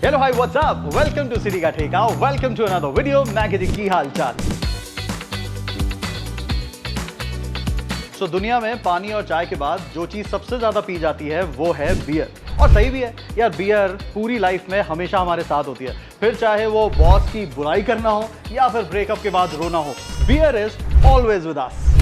Hello hi what's up, welcome to city का ठेका, welcome to another video. मैं कहती की हाल चाल। सो दुनिया में पानी और चाय के बाद जो चीज सबसे ज्यादा पी जाती है वो है बियर। और सही भी है यार, बियर पूरी लाइफ में हमेशा हमारे साथ होती है, फिर चाहे वो बॉस की बुराई करना हो या फिर ब्रेकअप के बाद रोना हो, beer is always with us.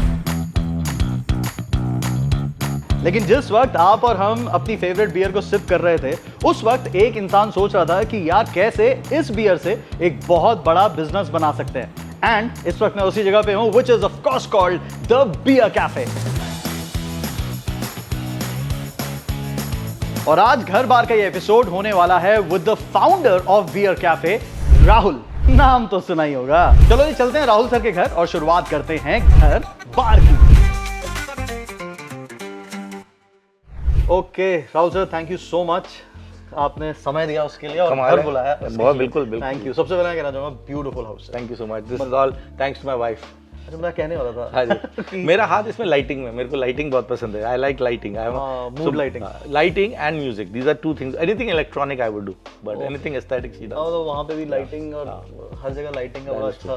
लेकिन जिस वक्त आप और हम अपनी फेवरेट बियर को सिप कर रहे थे, उस वक्त एक इंसान सोच रहा था कि यार कैसे इस बियर से एक बहुत बड़ा बिजनेस बना सकते हैं। एंड इस वक्त मैं उसी जगह पे हूं, which is of course called the beer cafe. और आज घर बार का ये एपिसोड होने वाला है with the founder of beer cafe, Rahul. नाम तो सुना ही होगा। चलो जी चलते हैं राहुल सर के घर और शुरुआत करते हैं घर बार की। Okay Rahul sir, thank you so much, आपने समय दिया उसके लिए और घर बुलाया। बहुत बिल्कुल थैंक यू। सबसे पहले मैं कहना चाहूंगा beautiful house. Thank you so much. This is all thanks to my wife. अच्छा, मैं कहने वाला था हाँ जी मेरा हाथ इसमें लाइटिंग में, मेरे को लाइटिंग बहुत पसंद है। I like lighting, I mood lighting, lighting and music, these are two things. Anything electronic I would do, but anything aesthetics he do. तो वहाँ पे भी लाइटिंग और हर जगह लाइटिंग का बड़ा अच्छा।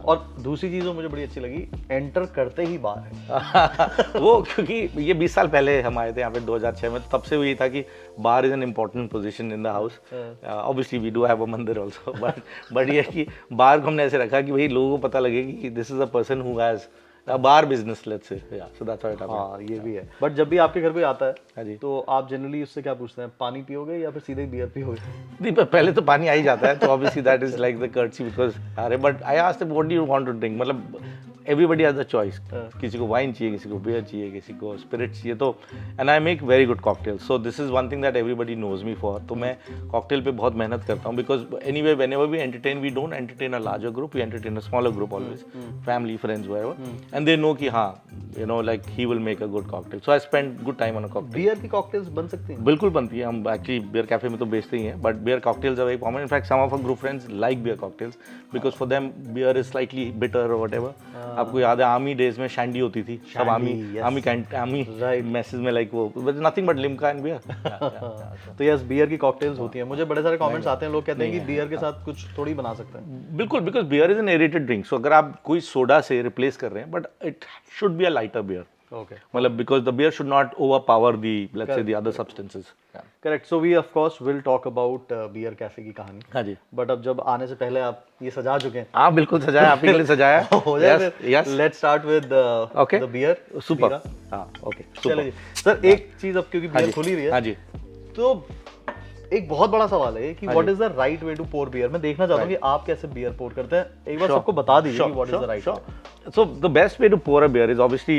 और दूसरी चीज मुझे बड़ी अच्छी लगी, एंटर करते ही बार है। वो क्योंकि ये 20 साल पहले हम आए थे यहाँ पे 2006 में, तब से वही था कि bar is an important position in the house. Obviously we do have a mandir also, but ये कि बार को हमने ऐसे रखा कि भाई लोगों को पता लगे कि this is a person who has a bar business, let's say. Yeah, so that's how it happened. हाँ, ये भी है। बट जब भी आपके घर कोई आता हाँ जी। है तो आप जनरली उससे क्या पूछते हैं, पानी पियोगे या फिर सीधे बियर पियोगे? नहीं, पहले तो पानी आ ही जाता है, तो obviously that is like the courtesy because अरे but I asked him what do you want to drink, मतलब everybody has a choice. किसी को वाइन चाहिए, किसी को बियर चाहिए, किसी को स्पिरिट चाहिए, तो and I make very good cocktails. So this is one thing that everybody knows me for. तो मैं कॉकटेल पे बहुत मेहनत करता हूँ because anyway whenever we entertain, we don't entertain a larger group, we entertain a smaller group always, family, friends, wherever, and they know कि हाँ, you know, like he will make a good cocktail. So I spend good time on a cocktail. Beer की cocktails बन सकती हैं? बिल्कुल बनती है। हम एक्चुअली बियर कैफे में तो बेचते ही हैं, but beer cocktails are very common. In fact some of our group friends like beer cocktails because for them beer is slightly bitter और व्हाटएवर। आपको याद है आर्मी डेज में शैंडी होती थी, सब आर्मी मैसेज में लाइक वो nothing but Limca and beer. तो यस, बियर की कॉकटेल्स होती हैं। मुझे बड़े सारे कमेंट्स आते हैं, लोग कहते हैं कि बियर के साथ कुछ थोड़ी बना सकते हैं। बिल्कुल, because beer is an aerated drink, so अगर आप कोई सोडा से रिप्लेस कर रहे हैं, but it should be a lighter beer. Okay. मतलब because the beer should not overpower the, let's say, the other substances. Correct. So we of course will talk about beer cafe की कहानी। हाँ जी। But अब जब आने से पहले आप ये सजा चुके हैं। हाँ बिल्कुल सजाया, आप ही के लिए सजाया। हो जाए फिर। Let's start with the beer. Super. हाँ, okay. चलिए जी। सर एक चीज, अब क्योंकि बियर खुली हुई है। हाँ जी। तो एक बहुत बड़ा सवाल है कि what is the right way to pour beer. मैं देखना चाहता हूँ कि आप कैसे बियर पोर करते हैं। एक बार सबको बता दीजिए कि what is the right way. So the best way to pour a beer is obviously,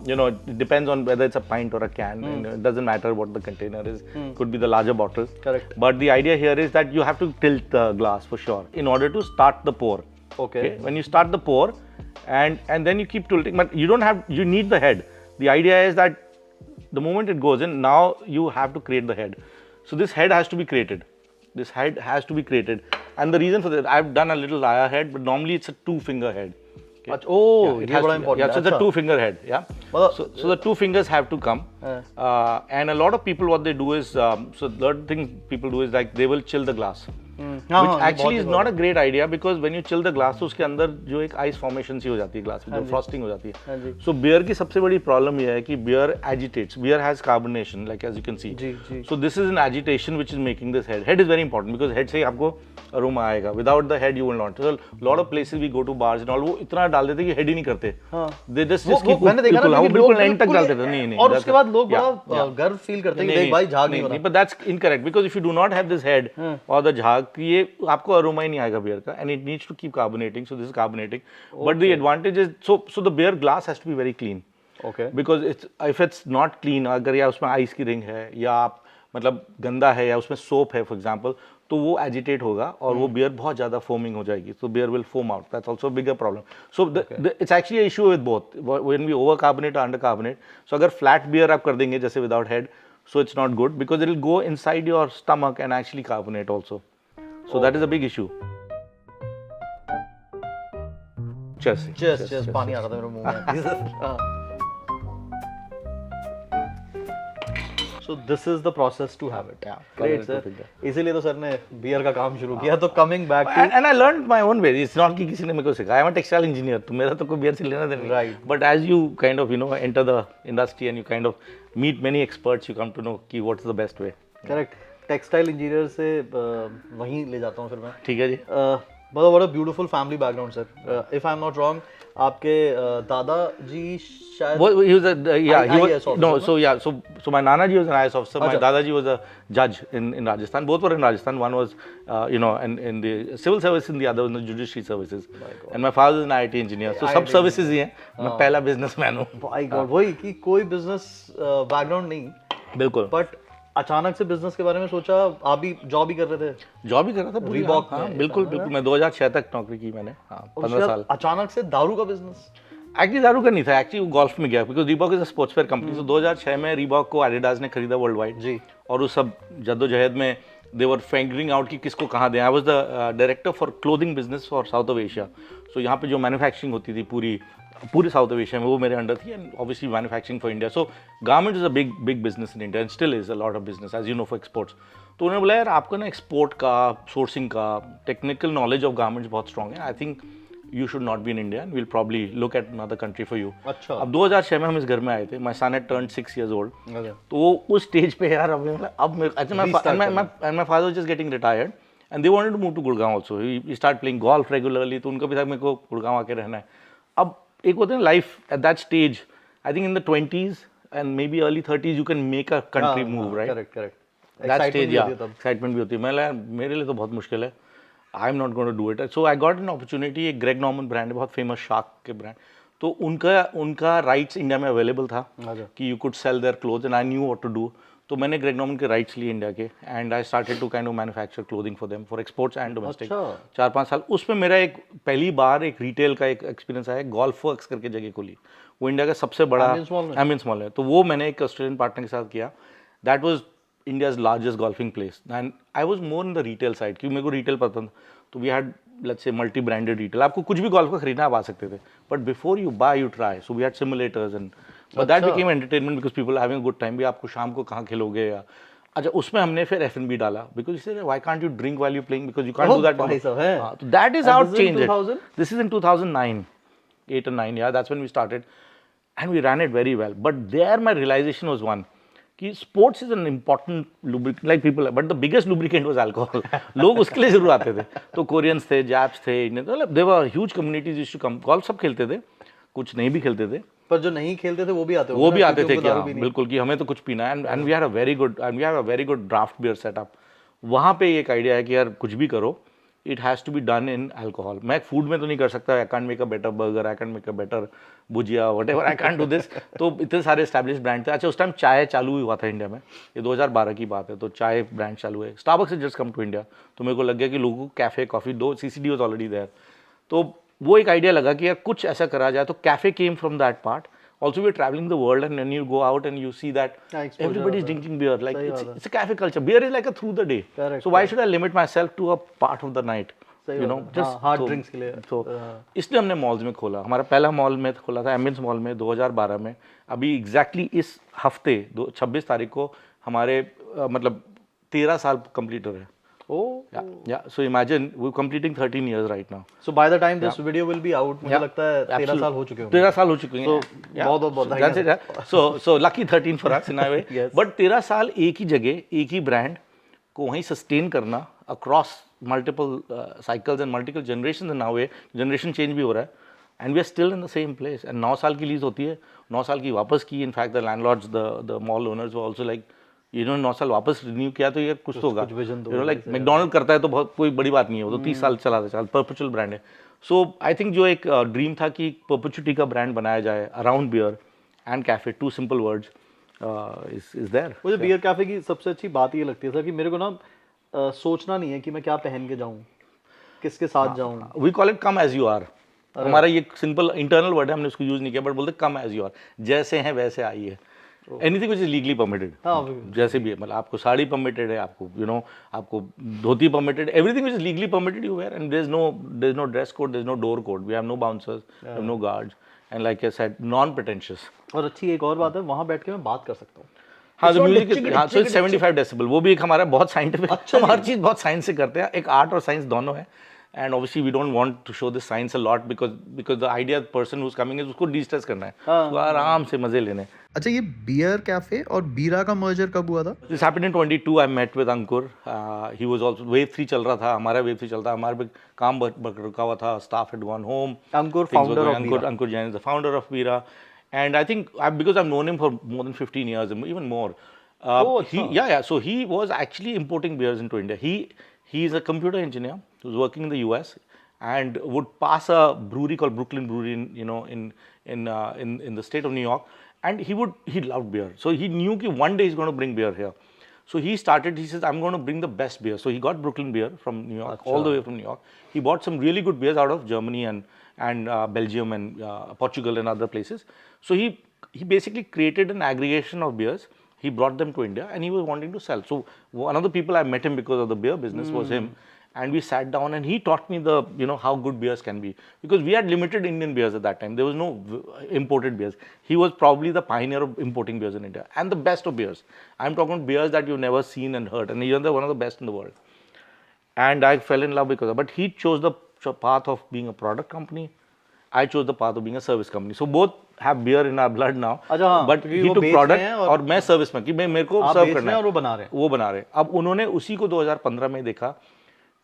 you know, it depends on whether it's a pint or a can. And it doesn't matter what the container is. Could be the larger bottle. Correct. But the idea here is that you have to tilt the glass for sure in order to start the pour. Okay. When you start the pour, and then you keep tilting, but you need the head. The idea is that the moment it goes in, now you have to create the head. So this head has to be created. This head has to be created. And the reason for that, I've done a little Raya head, but normally it's a 2-finger head. अच्छा, oh, it has बड़ा important. Yeah, so it's a 2-finger head. Yeah. So the 2 fingers have to come. And a lot of people, what they do is, so the other thing people do is like they will chill the glass. Which actually is not a great idea because when you chill the glass, तो उसके अंदर जो एक ice formation सी हो जाती है glass में, जो frosting हो जाती है. So beer की सबसे बड़ी problem ये है कि beer agitates. Beer has carbonation, like as you can see. So this is an agitation which is making this head. Head is very important because head से ही आपको aroma आएगा. Without the head you will not. So a lot of places we go to bars and all, वो इतना डाल देते हैं कि head ही नहीं करते. They just keep बिल्कुल end तक डालते थे. नहीं. और उसके बाद लोग बड़ा गर्व फील करते हैं कि देख भाई झाग नहीं हो रहा. But that's incorrect because if you do not have this head or the झाग, ये आपको अरोमा ही नहीं आएगा बियर का, and it needs to keep carbonating. So this is carbonating. But the advantage is so the beer glass has to be very clean. Okay. Because if it's not clean, अगर या उसमें ice की ring है या आप मतलब गंदा है या उसमें सोप है फॉर एग्जांपल, तो वो एजिटेट होगा और वो बियर बहुत ज़्यादा फोमिंग हो जाएगी. So beer will foam out. That's also a bigger problem. So it's actually an issue with both. When we over carbonate or under carbonate. So अगर flat beer आप कर देंगे जैसे without head, so it's not good because it will go inside your stomach and actually carbonate also. So that is a big issue. Cheers. पानी आ रहा था मेरे मुंह में. So this is the process to have it. Yeah, Great, sir. इसीलिए तो sir ने beer का काम शुरू किया. तो coming back to and I learned my own way. It's not कि किसी ने मेरे को सिखाया. I'm a textile engineer. तो मेरा तो कोई बियर से लेना देना नहीं. Right. But as you kind of enter the industry and you kind of meet many experts, you come to know कि what's the best way. Correct. Textile engineer से वहीं ले जाता हूँ फिर मैं. ठीक है जी. बहुत बड़ा beautiful family background sir. If I am not wrong, आपके दादाजी शायद he was he was IAS no officer, so my nana ji was an IAS officer. My Acha. dadaji was a judge in Rajasthan. Both were in Rajasthan. One was in the civil service and the other was in the judiciary services. And my father is an IIT engineer. So सब services ही हैं. मैं पहला businessman हूँ. My God, वही कि कोई business background नहीं, बिल्कुल. बट अचानक से बिजनेस के बारे में सोचा. आप भी जॉब ही कर रहे थे? जॉब ही कर रहा था पूरी. Reebok हाँ, में, बिल्कुल बिल्कुल. मैं 2006 तक नौकरी की मैंने. हाँ, 15 साल. अचानक से दारू का बिजनेस? एक्चुअली दारू का नहीं था. एक्चुअली वो गोल्फ में गया because Reebok is a sports wear company. तो 2006 में रीबॉक को एडिडास ने खरीदा वर्ल्ड वाइड जी. और उस सब जद्दोजहद में दे वर फिगरिंग आउट कि किसको कहाँ दें. I was the director for clothing business for south of Asia. So यहाँ पे जो मैन्युफैक्चरिंग होती थी पूरे साउथ ऑफ एशिया में, वो मेरे अंडर थी. And obviously manufacturing for India. So garment is a big business in India and still is a lot of business as you know for exports. तो उन्होंने बोला यार आपका ना एक्सपोर्ट का, सोर्सिंग का, टेक्निकल नॉलेज ऑफ गारमेंट्स बहुत strong है. I think you should not be in India and we'll probably look at another country for you. अच्छा. अब 2006 में हम इस घर में आए थे. My son had turned 6 years old. अच्छा. तो वो उस स्टेज पे यार my father was just getting retired and they wanted to move to Gurgaon also. He started playing golf regularly. तो उनका भी था मेरे को गुड़गांव आके रहना है. अब एक होता है life at that stage. I think in the 20s and maybe early 30s you can make a country move, right? Correct. That stage, yeah, excitement भी होती है. मैं लगा मेरे लिए तो बहुत मुश्किल है. I am not going to do it. So I got an opportunity. एक ग्रेग नॉर्मन ब्रांड है, बहुत फेमस शार्क के ब्रांड. तो उनका राइट्स इंडिया में अवेलेबल था कि you could sell their cloth and I knew what to do. तो मैंने ग्रेग नॉर्मन के राइट्स लिए इंडिया के and I started to kind of manufacture clothing for them for exports and domestic. 4-5 साल उसमें मेरा एक पहली बार एक रिटेल का एक एक्सपीरियंस आया. गोल्फ वर्क्स करके जगह खोली, वो इंडिया का सबसे बड़ा एमियंस मॉल है. तो वो मैंने एक ऑस्ट्रेलियन पार्टनर के साथ किया. That was India's largest golfing place and I was more in the retail side क्योंकि मेरे को retail पसंद. तो we had let's say multi-branded retail. आपको कुछ भी golf का खरीदना आप आ सकते थे. But before you buy you try. So we had simulators and but that became entertainment because people are having a good time. भी आपको शाम को कहाँ खेलोगे या अच्छा उसमें हमने फिर F&B डाला because you said why can't you drink while you playing because you can't do that. So that is how it changed. This is in 2009, 8 or 9. Yeah, that's when we started and we ran it very well. But there my realization was one. कि sports is an important lubricant like people but the biggest lubricant was alcohol. लोग उसके लिए जरूर आते थे. तो Koreans थे, जाप्स थे, इंडियन थे, मतलब there were huge communities used to come. Golf सब खेलते थे, कुछ नहीं भी खेलते थे. पर जो नहीं खेलते थे वो भी आते थे क्या बिल्कुल कि हमें तो कुछ पीना है. And we had a very good draught beer setup. वहाँ पे एक आइडिया है कि यार कुछ भी करो it has to be done in alcohol. मैं फूड में तो नहीं कर सकता. I can't make a better burger, I can't make a better bhujia, whatever, I can't do this. तो इतने सारे एस्टैब्लिश ब्रांड थे. अच्छा उस टाइम चाय चालू हुआ था इंडिया में. ये 2012 की बात है. तो चाय ब्रांड चालू है. Starbucks is just come to India. तो मेरे को लग गया कि लोगों को कैफे कॉफी दो. CCD was already there. तो वो एक आइडिया लगा कि यार कुछ ऐसा करा जाए. तो cafe came from that part. Also, we're traveling the world, and when you go out and you see that everybody's drinking beer, like it's a cafe culture. Beer is like a through the day. Correct, so why should I limit myself to a part of the night? You know, just hard drinks के लिए. So इसलिए हमने malls में खोला. हमारा पहला mall में खोला था एमियंस मॉल में 2012 में. अभी एग्जैक्टली इस हफ्ते 26 तारीख को हमारे मतलब 13 साल कंप्लीट हो रहे हैं. Oh. Yeah. So imagine we're completing 13 years right now. So by the time this video will be out, मुझे लगता है 13 साल हो चुके होंगे. 13 साल हो चुके हैं. So lucky 13 for us in a way. Yes. But 13 साल एक ही जगह, एक ही ब्रांड को वहीं सस्टेन करना across multiple cycles and multiple generations in a way. Generation change भी हो रहा है. And we are still in the same place. And 9 साल की लीज होती है. 9 साल की वापस की. In fact, the landlords, the mall owners were also like, you know, 9 साल वापस रिन्यू किया तो ये कुछ तो होगा. You know, like मैकडोनल्ड करता है तो बहुत कोई बड़ी बात नहीं है. वो तो 30 साल चला था. परपेचुअल ब्रांड है. सो आई थिंक जो एक ड्रीम था कि परपेचुटी का ब्रांड बनाया जाए around beer and cafe, 2 simple words is there. मुझे बियर कैफे की सबसे अच्छी बात ये लगती है सर कि मेरे को ना सोचना नहीं है कि मैं क्या पहन के जाऊँ, किसके साथ जाऊँ. We call it come as you are. हमारा ये सिंपल इंटरनल वर्ड है, हमने उसको यूज नहीं किया, बट बोलते कम एज यू आर. जैसे हैं वैसे आइए. Anything which is legally permitted. जैसे भी है, मतलब आपको साड़ी परमिटेड है, आपको यू नो आपको dhoti permitted, everything which is legally permitted you wear. And there is no dress code, there is no door code, we have no bouncers, we have no guards, and like I said non pretentious. और अच्छी एक और बात है, वहाँ बैठ के मैं बात कर सकता हूँ. हाँ, तो म्यूजिक, हाँ, so 75 डेसिबल, वो भी एक हमारा बहुत साइंटिफिक, हम हर चीज़ बहुत साइंस से करते हैं, एक आर्ट और साइंस दोनों है। And obviously we don't want to show this science a lot because the idea person who is coming is उसको डिस्ट्रेस करना है, उसको आराम से मजे लेने। अच्छा, ये बियर कैफे और बीरा का मर्जर कब हुआ था? This happened in 22। I met with Ankur, he was also, wave 3 चल रहा था, हमारा वेव 3 चलता, हमारे पे काम रुका हुआ था, staff had gone home. Ankur founder of Bira, Ankur Jain is the founder of Bira, and I think because I have known him for more than 15 years, even more. So he was actually importing beers into India. He is a computer engineer who was working in the US and would pass a brewery called Brooklyn Brewery in the state of New York, and he loved beer. So he knew that one day he's going to bring beer here. So he says, I'm going to bring the best beer. So he got Brooklyn beer from New York, all the way from New York. He bought some really good beers out of Germany and Belgium and Portugal and other places. So he basically created an aggregation of beers. He brought them to India and he was wanting to sell. So one of the people I met him because of the beer business was him. And we sat down and he taught me how good beers can be. Because we had limited Indian beers at that time. There was no imported beers. He was probably the pioneer of importing beers in India. And the best of beers. I'm talking about beers that you've never seen and heard. And he's one of the best in the world. And I fell in love because of it. But he chose the path of being a product company. I chose the path of being a service company. So both have beer in our blood now. But he took product और मैं service में, कि मेरे को सर्व करना है, वो बना रहे हैं। अब उन्होंने उसी को 2015 में देखा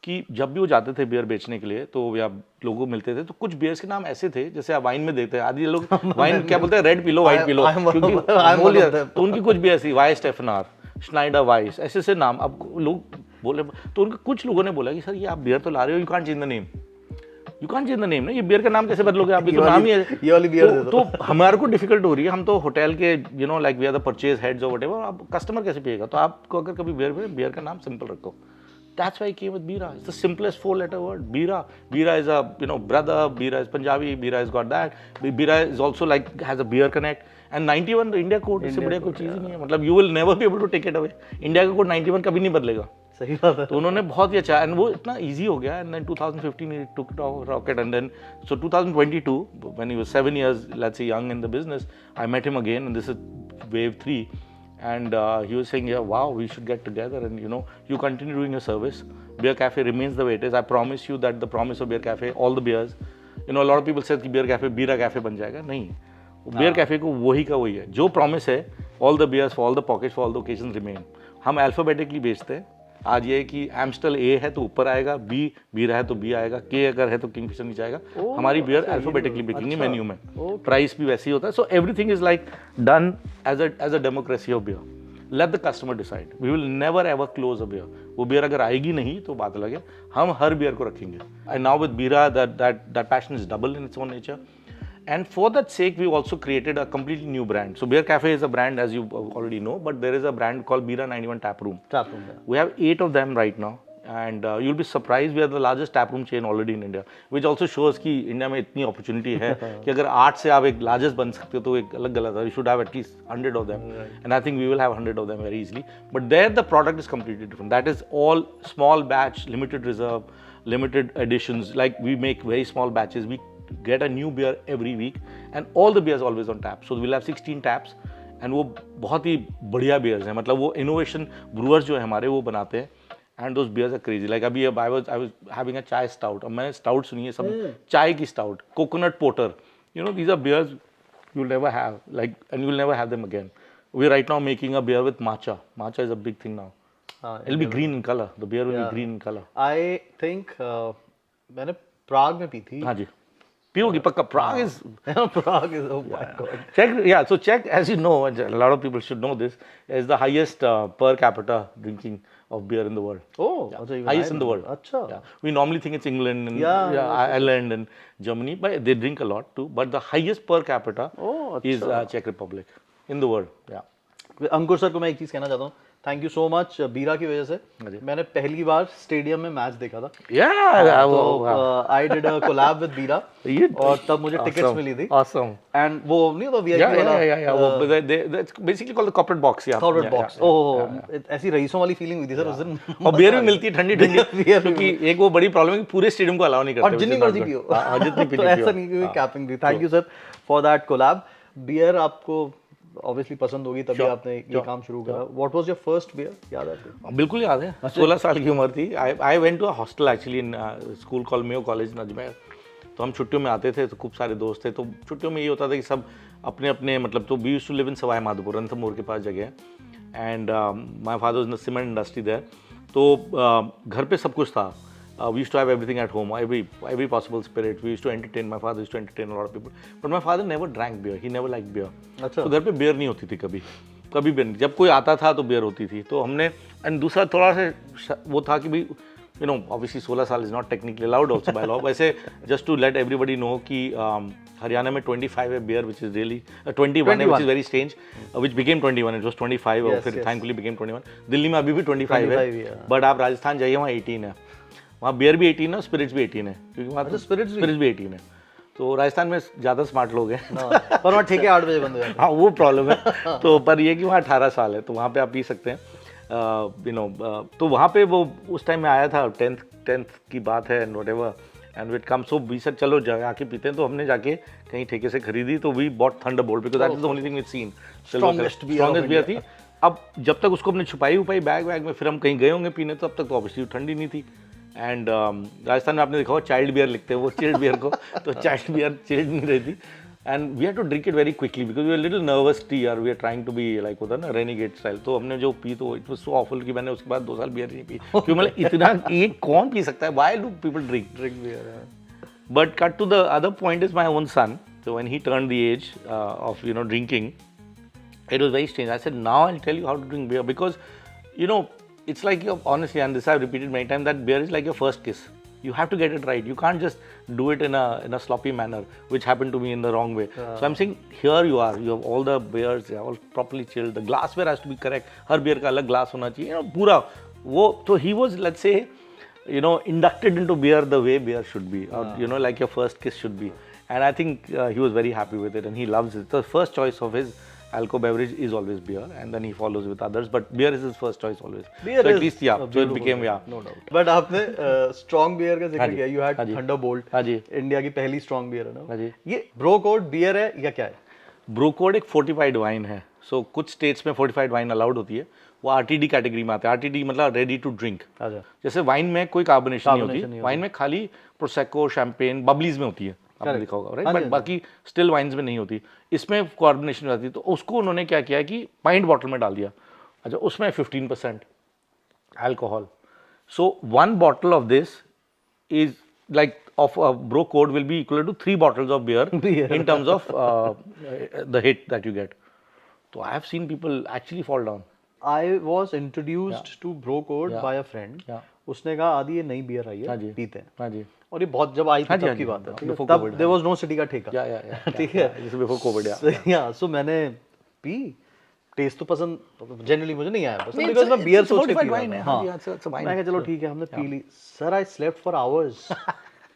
कि जब भी वो जाते थे बियर बेचने के लिए, तो या लोगों मिलते थे, तो कुछ बियर्स के नाम ऐसे थे जैसे आप वाइन में देखते हैं, आदि लोग वाइन क्या बोलते हैं, red P low, white P low, क्योंकि तो उनकी कुछ भी ऐसी वाई स्टेफनार, श्नाइडर वाइस, ऐसे ऐसे नाम। अब लोग बोले, तो उनके कुछ लोगों ने बोला कि सर ये आप बियर तो ला रहे हो, you can't change the name, you can't change the name ना, ये बियर का नाम कैसे बदलोगे आप, ये तो नाम ही है, ये वाली बियर तो हमारे को डिफिकल्ट हो रही है, हम तो होटल के like we are the purchase heads और व्हाटएवर, आप कस्टमर कैसे पिएगा, तो आपको अगर कभी बियर का नाम सिंपल रखो। That's why I came with Bira. It's the simplest 4-letter word. Bira. Bira is a brother. Bira is Punjabi. Bira has got that. Bira is also like has a beer connect. And 91 the India code. इससे बढ़िया कोई चीज़ ही नहीं है. मतलब you will never be able to take it away. India का code 91 कभी नहीं बदलेगा. सही बात है. तो उन्होंने बहुत ही अच्छा, and वो इतना easy हो गया. And then 2015 he took it off rocket, and then so 2022 when he was 7 years, let's say, young in the business, I met him again, and this is wave 3. And he was saying, yeah, wow, we should get together and, you continue doing your service. Beer Cafe remains the way it is. I promise you that the promise of Beer Cafe, all the beers, a lot of people said कि Beer Cafe, Bira Cafe बन जाएगा. नहीं, Beer Cafe को वही का वही है. जो promise है, all the beers for all the pockets, for all the occasions remain. हम alphabetically बेचते हैं. आज ये कि एम्स्टल ए है तो ऊपर आएगा, बी बीरा है तो बी आएगा, के अगर है तो किंगफिशर नीचे आएगा। हमारी बियर अल्फाबेटिकली बिकेंगी मेन्यू में, प्राइस भी वैसे ही होता है। So everything is like done as a democracy of beer. Let the customer decide, we will never ever close a beer. वो बियर अगर आएगी नहीं तो बात अलग है, हम हर बियर को रखेंगे। एंड नाउ विद बीरा that passion is double in its own nature. And for that sake, we also created a completely new brand. So Beer Cafe is a brand, as you already know, but there is a brand called Bira 91 Tap Room. Tap Room, yeah. We have 8 of them right now, and you'll be surprised. We are the largest tap room chain already in India, which also shows कि India में इतनी opportunity है कि अगर 8 से आप एक largest बन सकते हो तो एक अलग गलत है. You should have at least 100 of them, and I think we will have 100 of them very easily. But there the product is completely different. That is all small batch, limited reserve, limited editions. Like we make very small batches. We get a new beer every week and all the beers always on tap. So we'll have 16 taps and वो बहुत ही बढ़िया beers हैं. मतलब वो innovation brewers जो है हमारे वो बनाते हैं, and those beers are crazy. Like अभी I was having a chai stout. अब मैंने stout सुनी है, सब चाय की stout, coconut porter. These are beers you'll never have, like, and you'll never have them again. We're right now making a beer with matcha. Matcha is a big thing now. It'll be green in color. The beer will be green in color. I think मैंने प्राग में P थी. हाँ जी. पियोगी पक्का. Prague is oh my God. Czech, yeah. So Czech, as you know, and a lot of people should know this, is the highest per capita drinking of beer in the world. Oh, yeah. Highest in the world. Achha. Yeah. We normally think it's England and Ireland and Germany, but they drink a lot too. But the highest per capita is Czech Republic in the world. Yeah. Ankur sir को मैं एक चीज कहना चाहता हूँ, thank you so much. बीरा की वजह से मैंने पहली बार स्टेडियम में मैच देखा था. I did a collab with Bira और तब मुझे टिकट्स मिली थी. Awesome. एंड वो नहीं तो वीआईपी वाला, वो that's basically called the corporate box. Yeah. Corporate box. ओह, ऐसी रईसों वाली फीलिंग हुई थी सर उस दिन. और बियर भी मिलती है ठंडी ठंडी, क्योंकि एक वो बड़ी प्रॉब्लम है कि पूरे स्टेडियम को अलाउ नहीं करते. और जितनी मर्जी पियो. जितनी पियो. तो ऐसा नहीं कि कैपिंग थी. Thank you sir for that collab. Beer आपको ऑब्वियसली पसंद होगी तभी आपने ये काम शुरू करा। What was your first beer, याद है आपको? बिल्कुल याद है, 16 साल की उम्र थी। I went to a hostel actually in school call Mayo college Ajmer. तो हम छुट्टियों में आते थे, तो खूब सारे दोस्त थे। तो छुट्टियों में ये होता था कि सब अपने अपने मतलब, तो we used to live in Sawai Madhopur, Ranthambore के पास जगह है। And my father was in the cement industry there. तो घर पे सब कुछ था। We used to have everything at home, every possible spirit. We used to entertain. My father used to entertain a lot of people. But my father never drank beer. He never liked beer. अच्छा। तो घर पे beer नहीं होती थी कभी भी नहीं। जब कोई आता था तो बियर होती थी। तो हमने, एंड दूसरा थोड़ा सा वो था कि भाई यू नो ऑब्वियसली 16 साल is not technically allowed also by law. वैसे just to let everybody know कि हरियाणा में 25 है बियर, विच इज रियली 21 है, which is very strange, which became 21, it was 25 और फिर थैंकफुली बिकेम 21। दिल्ली में अभी भी 25 है, बट आप राजस्थान जाइए वहाँ 18 है। वहाँ बियर भी 18 है, स्पिरिट्स भी 18 है, क्योंकि वहाँ तो स्पिरिट्स भी 18 है। तो राजस्थान में ज़्यादा स्मार्ट लोग हैं पर वहाँ ठीक है 8 बजे बंद हो जाते हैं। हाँ वो प्रॉब्लम है। तो पर ये कि वहाँ 18 साल है, तो वहाँ पे आप पी सकते हैं यू नो। तो वहाँ पे वो उस टाइम में आया था, 10th की बात है and whatever, and it come so we sir चलो जाके पीते हैं। तो हमने जाके कहीं ठेके से खरीदी, तो we bought Thunderbolt because that is the only thing we seen strongest beer थी। अब जब तक उसको हमने छुपाई बैग में, फिर हम कहीं गए होंगे पीने, तब तक तो ऑब्वियसली ठंडी नहीं थी। एंड राजस्थान में आपने देखा हो चाइल्ड बियर लिखते हैं वो चिल्ड बियर को, तो चाइल्ड बियर चिल्ड नहीं रहती। And we have to drink it very quickly because we are little nervous टी, और we are trying to be like होता है ना रेनिगेट स्टाइल। तो हमने जो पी तो इट वाज सो ऑफुल कि मैंने उसके बाद 2 साल बियर नहीं पी, क्योंकि मतलब इतना एक कौन पी सकता है, why do people drink beer. But cut to the other point is my own son, so when he turned the age of you know drinking, it was very strange. I said, now I'll tell you how to drink beer, because you know it's like honestly, and this I've repeated many times, that beer is like your first kiss. You have to get it right. You can't just do it in a sloppy manner, which happened to me in the wrong way. So I'm saying, here you have all the beers, they are all properly chilled. The glassware has to be correct. Her beer का अलग glass होना चाहिए, you know, पूरा वो। So he was, let's say, you know, inducted into beer the way beer should be, or you know, like your first kiss should be. And I think he was very happy with it, and he loves it. The first choice of his alcohol beverage is always beer, and then he follows with others, but beer is his first choice always. Beer so at least so it became no doubt. But आपने strong beer का जिक्र किया, you had Thunderbolt, हाँ जी, India की पहली strong beer है ना? हाँ जी। ये ब्रो कोड बियर है या क्या है? ब्रो कोड एक फोर्टिफाइड वाइन है। सो कुछ स्टेट्स में फोर्टिफाइड वाइन अलाउड होती है, वो आरटीडी कैटेगरी में आता है। आरटीडी मतलब रेडी टू ड्रिंक। जैसे वाइन में कोई कार्बोनेशन नहीं होती, वाइन में खाली प्रोसेको, शैंपेन, बबलीज में होती है, आपने देखा होगा राइट, बट बाकी स्टिल वाइन्स में नहीं होती। इसमें कार्बोनेशन आती है, तो उसको उन्होंने क्या किया कि पाइंट बॉटल में डाल दिया। अच्छा, उसमें 15% alcohol. So 1 bottle of this is like of a bro code will be equal to 3 bottles of beer in terms of the hit that you get. So I have seen people actually fall down. I was introduced to bro code by a friend. उसने कहा आदि ये नई beer आई है, पीते हैं। हाँ जी। और ये बहुत जब आई थी तब की बात है, तब there was no city का ठेका। ठीक है, जैसे before COVID। या सो मैंने पी, टेस्ट तो पसंद जनरली मुझे नहीं आया पसंद, बिकॉज़ मैं बियर सोच के पी रहा था। हाँ, मैं कहा चलो ठीक है, हमने पी ली। Sir I slept for hours.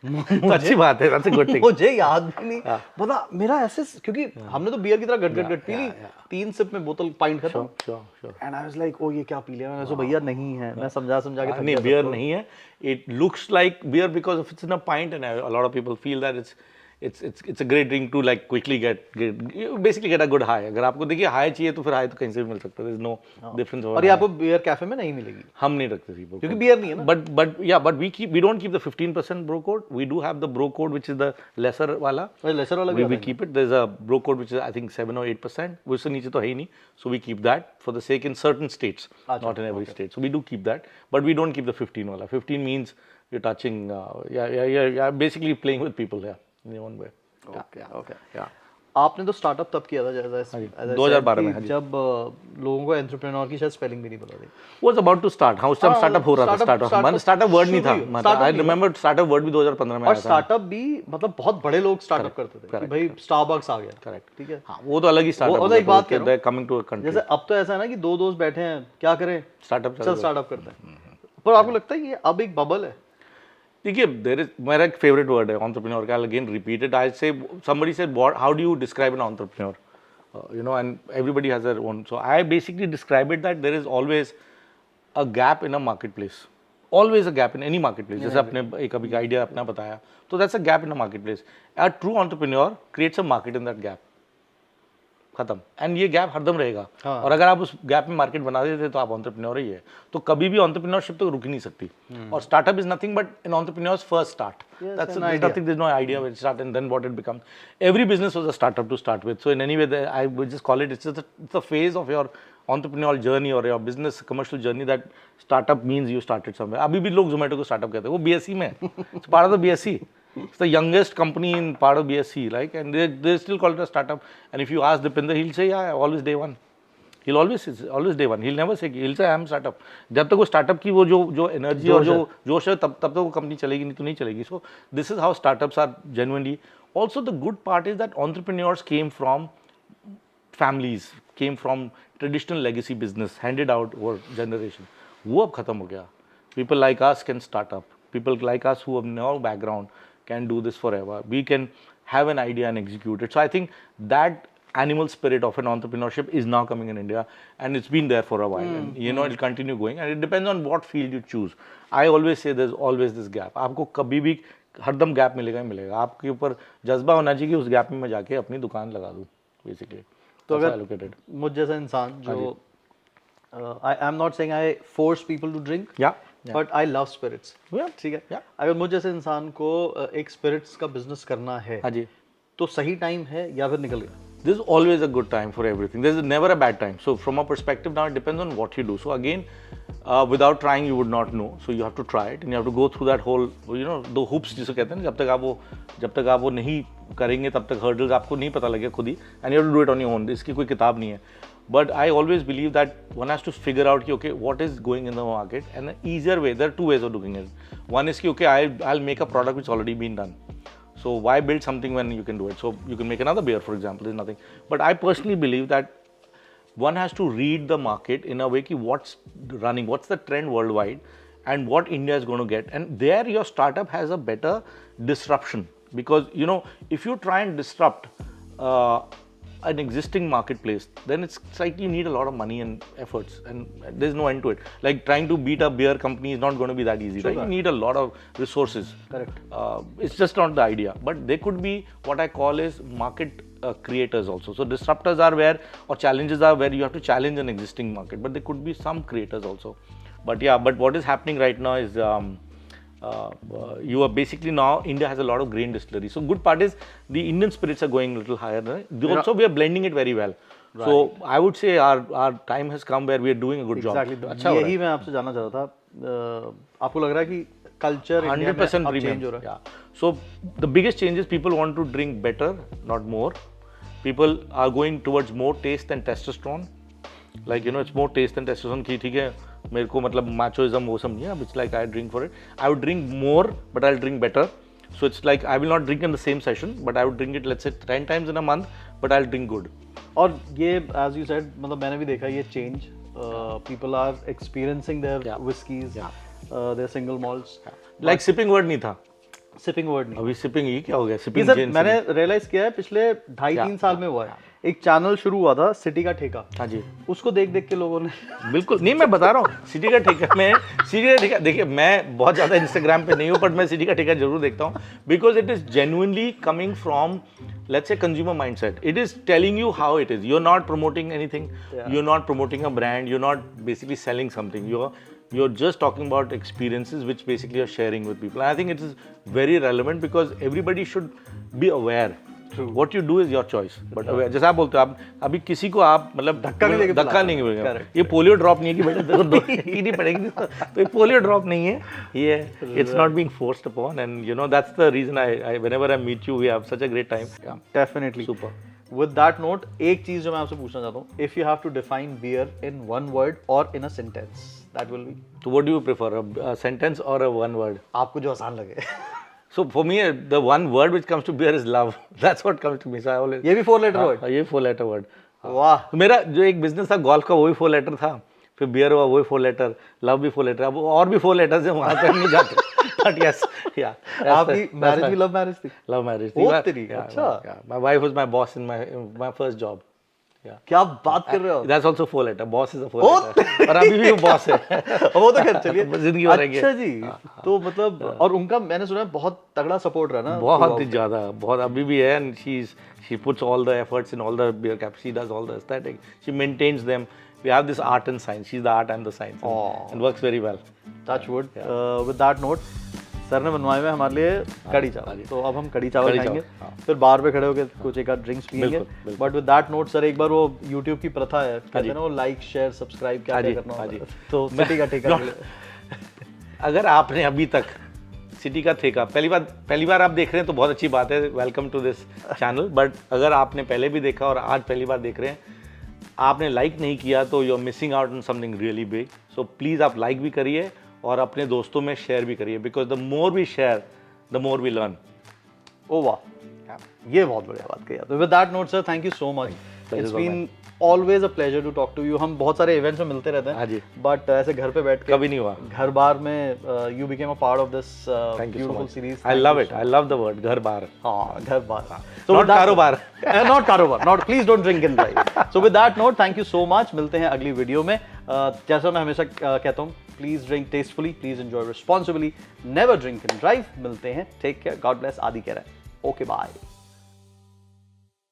अच्छी बात है, that's a good thing। मुझे याद भी नहीं पता मेरा ऐसे, क्योंकि हमने तो बियर की तरह गट पी ली, 3 सिप में बोतल पाइंट खत्म। And I was like oh ये क्या पी लिया मैंने। सो भैया नहीं है, मैं समझा के नहीं, बियर नहीं है, it looks like beer because it's in a pint, and a lot of people feel that it's a great drink to like quickly basically get a good high। अगर आपको देखिए हाई चाहिए तो फिर हाई तो कहीं से भी मिल सकता है, there's no difference। और ये आपको बियर कैफे में नहीं मिलेगी, हम नहीं रखते थे क्योंकि बियर नहीं है ना। but we don't keep the 15% bro code, we do have the bro code which is the lesser वाला we keep it। there's a bro code which is I think 7 or 8%, वो उससे नीचे तो है ही नहीं, so we keep that for the sake in certain states, not in every state, so we do keep that, but we don't keep the 15 वाला। 15 means you're touching basically playing with people in your own way। Okay। आपने तो startup तब किया था जैसे 2012 में, जब लोगों को एंटरप्रेन्योर की शायद स्पेलिंग भी नहीं पता थी। was about to start, हाँ उस टाइम स्टार्टअप हो रहा था। स्टार्टअप वर्ड नहीं था, मतलब आई रिमेंबर स्टार्टअप वर्ड भी 2015 में आया था। और स्टार्टअप भी मतलब बहुत बड़े लोग स्टार्टअप करते थे कि भाई स्टारबक्स आ गया। करेक्ट, ठीक है, हाँ वो तो अलग ही स्टार्टअप। वो एक बात कह रहा हूं, कमिंग टू अ कंट्री। जैसे अब तो ऐसा है ना कि 2 दोस्त बैठे हैं, क्या करें, स्टार्टअप करते हैं। पर आपको लगता है ये अब एक बबल है? देखिए, देयर इज, मेरा एक फेवरेट वर्ड है एंटरप्रेन्योर का, अगेन रिपीट इट। आई से somebody said how do you describe an entrepreneur, you know, and everybody has their own, so I basically describe it that there is always a gap in a marketplace, always a gap in any marketplace। जैसे आपने एक अभी idea अपना बताया, तो that's a gap in a marketplace। A true entrepreneur creates a market in that gap। खत्म, and ये gap हरदम रहेगा। हाँ। और अगर आप उस गैप में मार्केट बना देते तो आप एंटरप्रेन्योर ही है, तो कभी भी एंटरप्रेन्योरशिप तो रुक ही नहीं सकती। और startup is nothing but an entrepreneurs first start, that's nothing, there is no idea when start and then what it becomes. Every business was a startup to start with, so in any way I would just call it it's a phase of your entrepreneurial journey or your business commercial journey that startup means you started somewhere. अभी भी लोग Zomato को startup कहते हैं, वो BSE में है, it's part of the BSE, it's the youngest company in part of BSE, like, and they still call it a startup. And if you ask Dipinder, he'll say yeah, always day one. He'll always day one. He'll never say, he'll say I am startup. जब तक वो startup की वो जो energy और जो जोश है तब तक वो company चलेगी, नहीं तो नहीं चलेगी. So this is how startups are genuinely. Also the good part is that entrepreneurs came from families, came from traditional legacy business handed out over generation. वो अब खत्म हो गया. People like us can start up. People like us who have no background can do this forever. We can have an idea and execute it. So I think that animal spirit of an entrepreneurship is now coming in India, and it's been there for a while. And you know it'll continue going, and it depends on what field you choose. I always say there's always this gap. आपको कभी भी हरदम gap मिलेगा ही मिलेगा. आपके ऊपर जज्बा होना चाहिए कि उस गैप में मैं जाके अपनी दुकान लगा दूँ बेसिकली. तो अगर मुझ जैसा इंसान जो I am not saying I force people to drink, but I love spirits, ठीक है, अगर मुझ जैसे इंसान को एक स्पिरिट्स का बिजनेस करना है तो सही टाइम है या फिर निकल गया? This is always a good time for everything. There is never a bad time. So from a perspective now, it depends on what you do. So again, without trying, you would not know. So you have to try it, and you have to go through that whole, you know, the hoops जिसे कहते हैं, जब तक आप वो नहीं करेंगे तब तक hurdles आपको नहीं पता लगे खुद ही, and you have to do it on your own. इसकी कोई किताब नहीं है. But I always believe that one has to figure out कि okay, what is going in the market, and an easier way. There are two ways of doing it. One is कि okay, I'll make a product which already been done. So why build something when you can do it? So you can make another beer, for example, there's nothing. But I personally believe that one has to read the market in a way ki what's running, what's the trend worldwide, and what India is going to get. And there your startup has a better disruption, because you know, if you try and disrupt an existing marketplace, then it's like you need a lot of money and efforts, and there's no end to it. Like trying to beat a beer company is not going to be that easy, right? You need a lot of resources. Correct. It's just not the idea. But they could be what I call is market creators also. So disruptors are where, or challenges are where you have to challenge an existing market. But there could be some creators also. But yeah, but what is happening right now is you are basically now, India has a lot of grain distilleries. So good part is the Indian spirits are going a little higher. Also we are blending it very well. Right. So I would say our time has come where we are doing a good exactly. job. अच्छा यही मैं आपसे जानना चाह रहा था. आपको लग रहा है कि culture 100% premium. Yeah. So the biggest change is people want to drink better, not more. People are going towards more taste and testosterone. Like you know, it's more taste and testosterone की ठीक है. मेरे को मतलब machoism वो सब नहीं है. It's like I drink for it. I would drink more, but I'll drink better. So it's like I will not drink in the same session, but I would drink it, let's say 10 times in a month, but I'll drink good. और ये as you said, मतलब मैंने भी देखा ये change. People are experiencing their whiskeys, their single malts. Like sipping word नहीं था. Sipping word नहीं. अभी सिपिंग ही क्या हो गया? सिपिंग सर मैंने रियलाइज किया है पिछले 2.5-3 साल में हुआ है. एक चैनल शुरू हुआ था सिटी का ठेका. हाँ जी. उसको देख देख के लोगों ने बिल्कुल नहीं, मैं बता रहा हूँ सिटी का ठेका में, सिटी का ठेका देखिए, मैं बहुत ज़्यादा इंस्टाग्राम पे नहीं हूँ, बट मैं सिटी का ठेका जरूर देखता हूँ, because it is genuinely coming from let's say consumer mindset. It is telling you how it is. You're not promoting anything. You're not promoting a brand. You're not basically selling something. You're just talking about experiences which basically you're sharing with people. And I think it is very relevant because everybody should be aware. True. What you do is your choice. But aware. जैसा आप बोलते हो, आप अभी किसी को आप मतलब धक्का नहीं मिलेगा. ये पोलियो ड्रॉप नहीं है कि बेटा देखो दो पीनी पड़ेगी, तो ये पोलियो ड्रॉप नहीं है. ये it's not being forced upon, and you know that's the reason I whenever I meet you we have such a great time. Yeah. Definitely. Super. With that note, एक चीज जो मैं आपसे पूछना चाहता हूँ, if you have to define beer in one word or in a sentence, that will be. So what do you prefer, a sentence or a one word? आपको जो आसान लगे. So for me, the one word which comes to beer is love. That's what comes to me. So I always. ये भी 4-letter word. ये 4-letter word. वाह. मेरा जो एक बिजनेस था गोल्फ का, वो भी 4 लेटर था. फिर बियर हुआ, वो भी 4 लेटर. लव भी 4 लेटर. अब और भी 4 लेटर्स हैं, वहाँ तक नहीं जाते. But yes, yeah. आपकी मैरिज भी लव मैरिज थी? लव मैरिज थी. ओ तेरी. अच्छा. My wife was my boss in my first job. क्या बात कर रहे हो? That's also 4 letter. Boss is a 4 letter. और अभी भी वो बॉस है। वो तो खैर चलिए जिंदगी भर रहेंगे। अच्छा जी, तो मतलब और उनका मैंने सुना है बहुत तगड़ा सपोर्ट रहा ना, बहुत ही ज़्यादा, बहुत अभी भी है। And she puts all the efforts in all the beer caps. She does all the aesthetic. She maintains them. We have this art and science. She's the art and the science, and works very well. Touch wood. With that note, sir ने बनवाए हुए हमारे लिए कड़ी चावल, तो अब हम कड़ी चावल खाएंगे, फिर बार पे खड़े होकर कुछ एक आध ड्रिंक्स पियेंगे। But with that note sir, एक बार वो यूट्यूब की प्रथा है, कहते हैं ना वो लाइक शेयर सब्सक्राइब क्या करना होता है, तो सिटी का ठेका अगर आपने अभी तक सिटी का ठेका पहली बार आप देख रहे हैं तो बहुत अच्छी बात है, welcome to this channel. But अगर आपने पहले भी देखा और आज पहली बार देख रहे हैं, आपने लाइक नहीं किया तो you are missing out on something really big. So please आप लाइक भी करिए और अपने दोस्तों में शेयर भी करिए, because the more we share the more we learn. ओ वाह, ये बहुत बढ़िया बात कही। तो with that note sir, thank you so much, it's been always a pleasure to talk to you. हम बहुत सारे इवेंट्स में मिलते रहते हैं, बट ऐसे घर पे बैठ के कभी नहीं हुआ। घर बार में you became a part of this beautiful series. I love it, I love the word घर बार। हाँ, घर बार, नॉट कारोबार, नॉट कारोबार, not please don't drink and drive. So with that note, thank you so much, मिलते हैं अगली video में। जैसा मैं हमेशा कहता हूँ, please drink tastefully, please enjoy responsibly, never drink and drive. मिलते हैं, टेक केयर, गॉड ब्लेस, आदि कह रहा है। Okay bye.